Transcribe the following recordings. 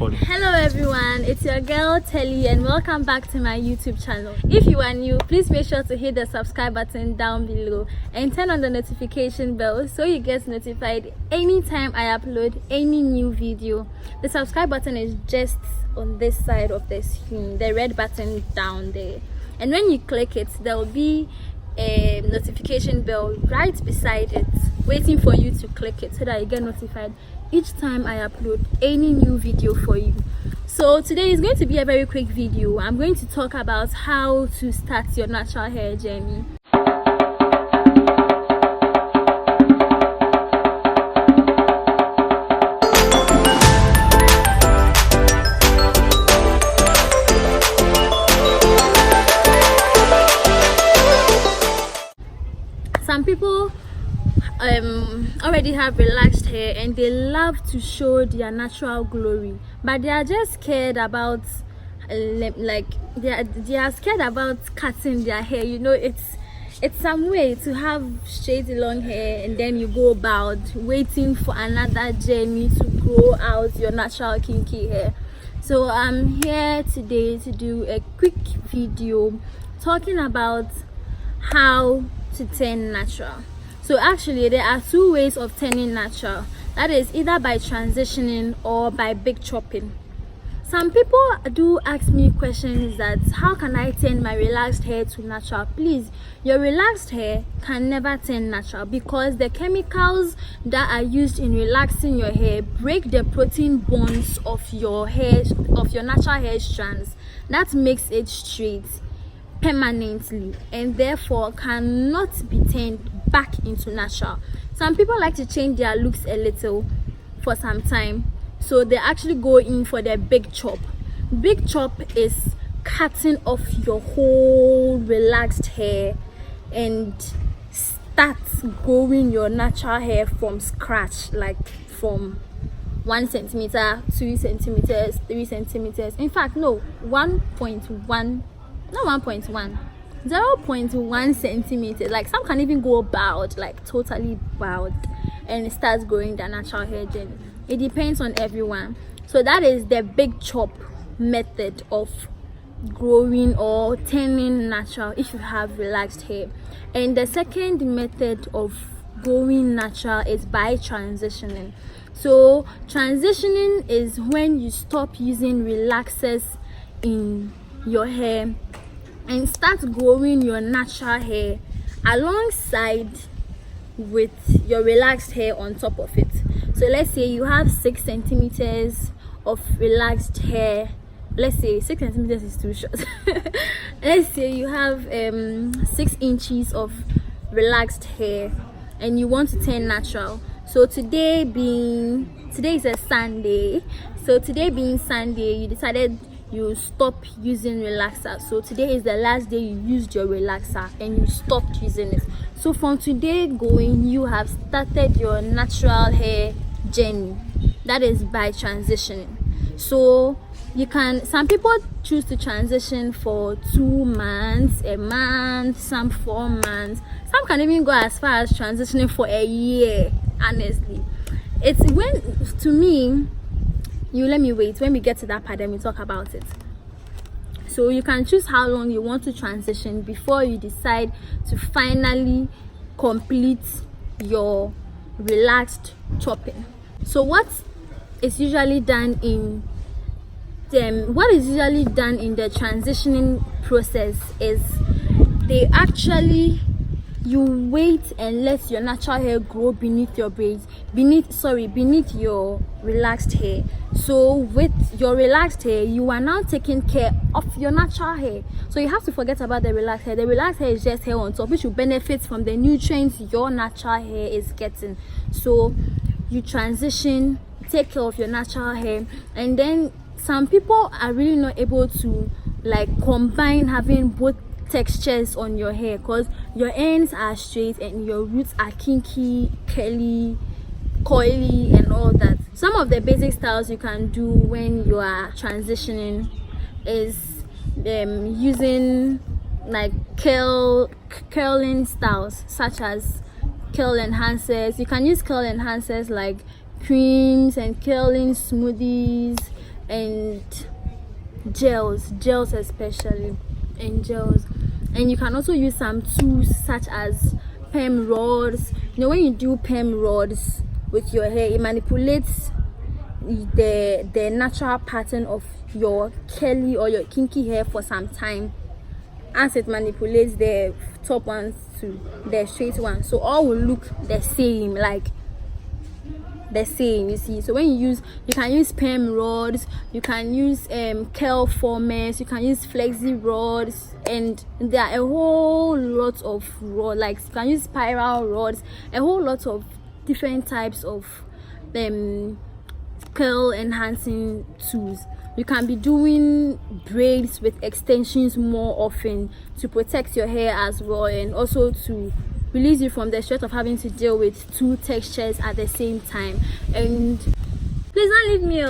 recording. Hello everyone, it's your girl Teli and welcome back to my YouTube channel. If you are new, please make sure to hit the subscribe button down below and turn on the notification bell so you get notified anytime I upload any new video. The subscribe button is just on this side of the screen, the red button down there, and when you click it there will be a notification bell right beside it waiting for you to click it so that you get notified each time I upload any new video for you. So today is going to be a very quick video. I'm going to talk about how to start your natural hair journey. Some people already have relaxed hair and they love to show their natural glory, but they are just scared about they are scared about cutting their hair. You know, it's some way to have straight long hair and then you go about waiting for another journey to grow out your natural kinky hair. So I'm here today to do a quick video talking about how to turn natural. So actually there are two ways of turning natural, that is either by transitioning or by big chopping. Some people do ask me questions that how can I turn my relaxed hair to natural? Please, your relaxed hair can never turn natural because the chemicals that are used in relaxing your hair break the protein bonds of your hair, of your natural hair strands. That makes it straight permanently and therefore cannot be turned back into natural. Some people like to change their looks a little for some time, so they actually go in for their big chop. Big chop is cutting off your whole relaxed hair and start growing your natural hair from scratch, like from 1 centimeter, 2 centimeters, 3 centimeters. In fact, no, 1.1, not 1.1, 0.1 centimeters. Like some can even go bald, like totally bald, and it starts growing their natural hair journey. It depends on everyone. So that is the big chop method of growing or turning natural if you have relaxed hair. And the second method of going natural is by transitioning. So transitioning is when you stop using relaxers in your hair and start growing your natural hair alongside with your relaxed hair on top of it. So let's say you have 6 centimeters of relaxed hair. Let's say 6 centimeters is too short. Let's say you have 6 inches of relaxed hair and you want to turn natural. So today is a Sunday, so today being Sunday, you decided you stop using relaxer. So today is the last day you used your relaxer and you stopped using it. So from today going, you have started your natural hair journey. That is by transitioning. So you can, some people choose to transition for 2 months, a month, some 4 months. Some can even go as far as transitioning for a year. Honestly, it's when, to me, you let me wait, when we get to that part then we talk about it. So you can choose how long you want to transition before you decide to finally complete your relaxed chopping. So what is usually done in the transitioning process is you wait and let your natural hair grow beneath your braids, beneath your relaxed hair. So with your relaxed hair, you are now taking care of your natural hair. So you have to forget about the relaxed hair. The relaxed hair is just hair on top, which will benefit from the nutrients your natural hair is getting. So you transition, take care of your natural hair, and then some people are really not able to like combine having both textures on your hair because your ends are straight and your roots are kinky, curly, coily and all that. Some of the basic styles you can do when you are transitioning is using like curling styles such as curl enhancers. You can use curl enhancers like creams and curling smoothies, and gels especially, and gels. And you can also use some tools such as perm rods. You know, when you do perm rods with your hair, it manipulates the natural pattern of your curly or your kinky hair for some time, as it manipulates the top ones to the straight ones, so all will look the same, like the same, you see. So when you can use perm rods, you can use curl formers, you can use flexi rods, and there are a whole lot of rods, like you can use spiral rods, a whole lot of different types of curl enhancing tools. You can be doing braids with extensions more often to protect your hair as well, and also to release you from the stress of having to deal with two textures at the same time. And please don't leave me.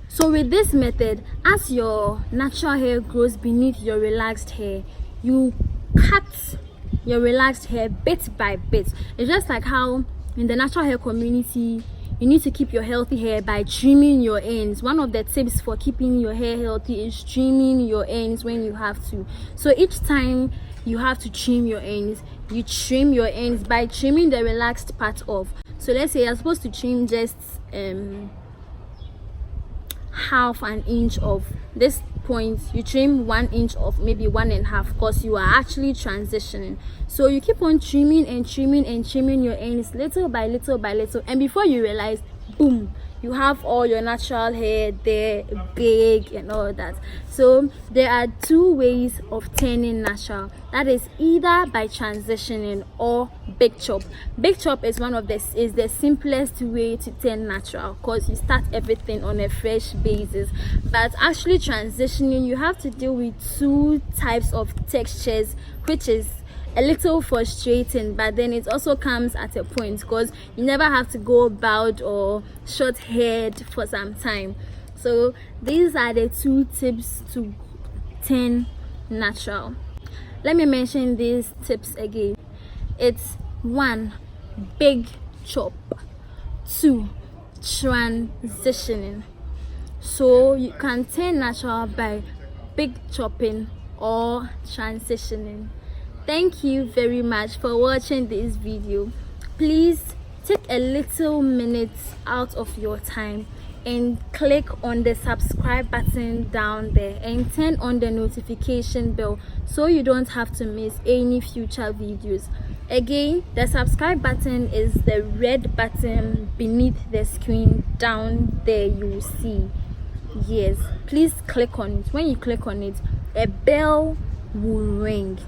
So with this method, as your natural hair grows beneath your relaxed hair, you cut your relaxed hair bit by bit. It's just like how in the natural hair community, you need to keep your healthy hair by trimming your ends. One of the tips for keeping your hair healthy is trimming your ends when you have to. So each time you have to trim your ends, you trim your ends by trimming the relaxed part off. So let's say you're supposed to trim just half an inch of this point, you trim 1 inch of maybe 1.5, because you are actually transitioning. So you keep on trimming and trimming and trimming your ends little by little by little, and before you realize, boom, you have all your natural hair there, big and all that. So there are two ways of turning natural. That is either by transitioning or big chop. Big chop is the simplest way to turn natural, because you start everything on a fresh basis. But actually transitioning, you have to deal with two types of textures, which is a little frustrating, but then it also comes at a point, because you never have to go bald or short haired for some time. So these are the two tips to turn natural. Let me mention these tips again. It's 1, big chop. 2, transitioning. So you can turn natural by big chopping or transitioning. Thank you very much for watching this video. Please take a little minute out of your time and click on the subscribe button down there and turn on the notification bell so you don't have to miss any future videos. Again, the subscribe button is the red button beneath the screen down there, you will see. Yes, please click on it. When you click on it, a bell will ring.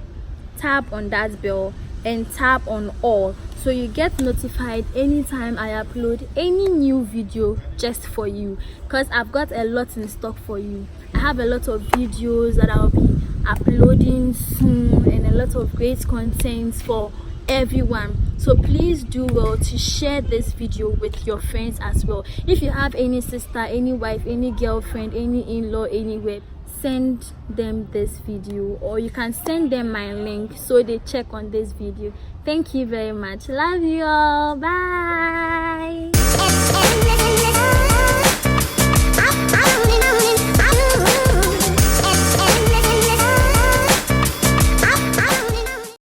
Tap on that bell and tap on all, so you get notified anytime I upload any new video just for you, because I've got a lot in stock for you. I have a lot of videos that I'll be uploading soon, and a lot of great content for everyone. So please do well to share this video with your friends as well. If you have any sister, any wife, any girlfriend, any in-law anywhere, send them this video, or you can send them my link so they check on this video. Thank you very much. Love you all. Bye.